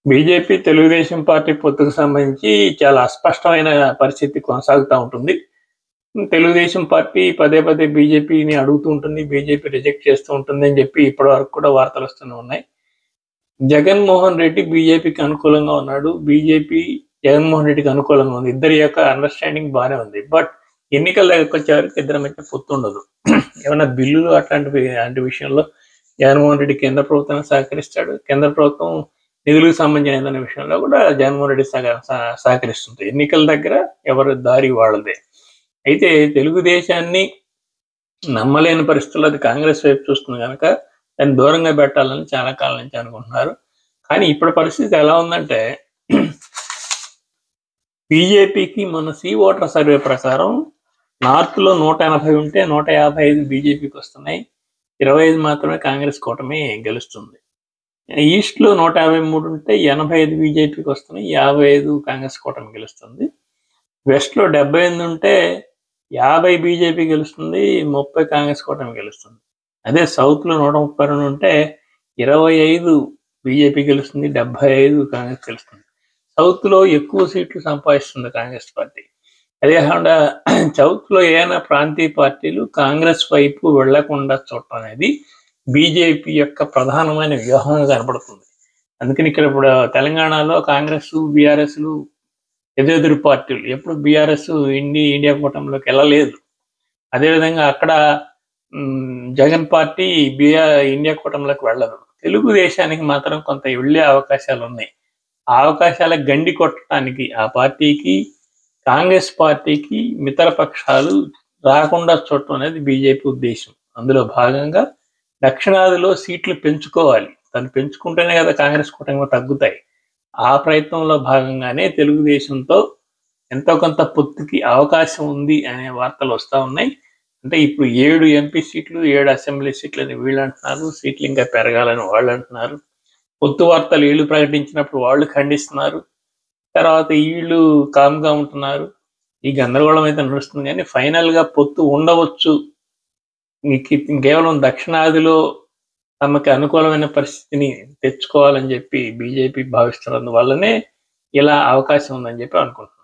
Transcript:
BJP, Telugu Desam party పొత్తుకు సంబంధించి చాలా అస్పష్టమైన పరిస్థితి కొనసాగుతా ఉంటుంది. తెలుగుదేశం పార్టీ పదే పదే బీజేపీని అడుగుతూ ఉంటుంది. బీజేపీ రిజెక్ట్ చేస్తూ ఉంటుంది అని చెప్పి ఇప్పటివరకు కూడా వార్తలు వస్తూనే ఉన్నాయి. జగన్మోహన్ రెడ్డి బీజేపీకి అనుకూలంగా ఉన్నాడు. బీజేపీ జగన్మోహన్ రెడ్డికి అనుకూలంగా ఉంది. ఇద్దరి యొక్క అండర్స్టాండింగ్ బాగానే ఉంది. బట్ ఎన్నికల దగ్గరకు వచ్చేవరకు ఇద్దరి మధ్య పొత్తు ఉండదు. ఏమైనా బిల్లులు అలాంటి విషయంలో జగన్మోహన్ రెడ్డి కేంద్ర ప్రభుత్వానికి సహకరిస్తాడు. కేంద్ర ప్రభుత్వం నిధులకు సంబంధించిన ఏదైనా విషయంలో కూడా జగన్మోహన్ రెడ్డి సహకరిస్తుంది. ఎన్నికల దగ్గర ఎవరి దారి వాళ్ళదే. అయితే తెలుగుదేశాన్ని నమ్మలేని పరిస్థితుల్లో అది కాంగ్రెస్ వైపు చూస్తుంది కనుక దాన్ని దూరంగా పెట్టాలని చాలా కాలం నుంచి అనుకుంటున్నారు. కానీ ఇప్పుడు పరిస్థితి ఎలా ఉందంటే బీజేపీకి మన ఓటర్ సర్వే ప్రకారం నార్త్లో 180 ఉంటే 155 బీజేపీకి వస్తున్నాయి. 25 మాత్రమే కాంగ్రెస్ కూటమి గెలుస్తుంది. ఈస్ట్లో 153 ఉంటే 85 బీజేపీకి వస్తున్నాయి. 55 కాంగ్రెస్ కూటమి గెలుస్తుంది. వెస్ట్లో 78 ఉంటే 50 బీజేపీ గెలుస్తుంది, 30 కాంగ్రెస్ కూటమి గెలుస్తుంది. అదే సౌత్లో 132 ఉంటే 25 బీజేపీ గెలుస్తుంది, 75 కాంగ్రెస్ గెలుస్తుంది. సౌత్లో ఎక్కువ సీట్లు సంపాదిస్తుంది కాంగ్రెస్ పార్టీ. అదే కాకుండా సౌత్లో ఏమైనా ప్రాంతీయ పార్టీలు కాంగ్రెస్ వైపు వెళ్లకుండా చూడటం అనేది బీజేపీ యొక్క ప్రధానమైన వ్యూహంగా కనపడుతుంది. అందుకని ఇక్కడ ఇప్పుడు తెలంగాణలో కాంగ్రెస్, బీఆర్ఎస్లు ఎదురెదురు పార్టీలు. ఎప్పుడు బీఆర్ఎస్ ఇండియా కూటమిలోకి వెళ్ళలేదు. అదేవిధంగా అక్కడ జగన్ పార్టీ ఇండియా కూటమిలోకి వెళ్ళదు. తెలుగుదేశానికి మాత్రం కొంత వెళ్ళే అవకాశాలు ఉన్నాయి. ఆ అవకాశాలకు గండి కొట్టడానికి ఆ పార్టీకి, కాంగ్రెస్ పార్టీకి మిత్ర పక్షాలు రాకుండా చూడటం అనేది బీజేపీ ఉద్దేశం. అందులో భాగంగా దక్షిణాదిలో సీట్లు పెంచుకోవాలి. తను పెంచుకుంటేనే కదా కాంగ్రెస్ కూటమి తగ్గుతాయి. ఆ ప్రయత్నంలో భాగంగానే తెలుగుదేశంతో ఎంతో కొంత పొత్తుకి అవకాశం ఉంది అనే వార్తలు వస్తూ ఉన్నాయి. అంటే ఇప్పుడు 7 ఎంపీ సీట్లు, 7 అసెంబ్లీ సీట్లు అని వీళ్ళు అంటున్నారు. సీట్లు ఇంకా పెరగాలని వాళ్ళు అంటున్నారు. పొత్తు వార్తలు వీళ్ళు ప్రకటించినప్పుడు వాళ్ళు ఖండిస్తున్నారు. తర్వాత వీళ్ళు కామ్గా ఉంటున్నారు. ఈ గందరగోళం అయితే నడుస్తుంది. కానీ ఫైనల్గా పొత్తు ఉండవచ్చు. కేవలం దక్షిణాదిలో తమకి అనుకూలమైన పరిస్థితిని తెచ్చుకోవాలని చెప్పి బీజేపీ భావిస్తున్నందువల్లనే ఇలా అవకాశం ఉందని చెప్పి అనుకుంటున్నారు.